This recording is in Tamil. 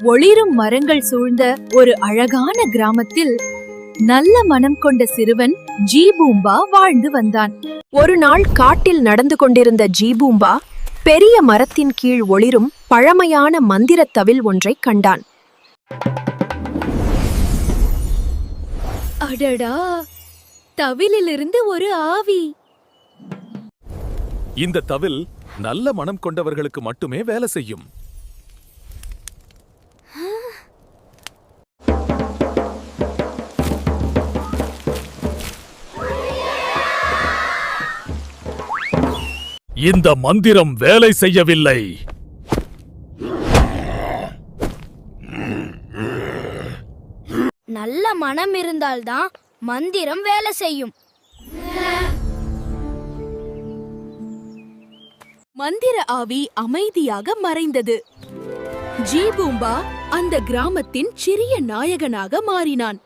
ஒளிரும் மரங்கள் சூழ்ந்த ஒரு அழகான கிராமத்தில் நல்ல மனம் கொண்ட சிறுவன் ஜீபூம்பா வாழ்ந்து வந்தான். ஒரு நாள் காட்டில் நடந்து கொண்டிருந்த ஜீபூம்பா பெரிய மரத்தின் கீழ் ஒளிரும் பழமையான மந்திரத் தவில் ஒன்றைக் கண்டான். அடடா, தவிலிலிருந்து ஒரு ஆவி! இந்த தவில் நல்ல மனம் கொண்டவர்களுக்கு மட்டுமே வேலை செய்யும். இந்த மந்திரம் வேலை செய்யவில்லை. நல்ல மனம் இருந்தால்தான் மந்திரம் வேலை செய்யும். மந்திர ஆவி அமைதியாக மறைந்தது. ஜீபூம்பா அந்த கிராமத்தின் சிறிய நாயகனாக மாறினான்.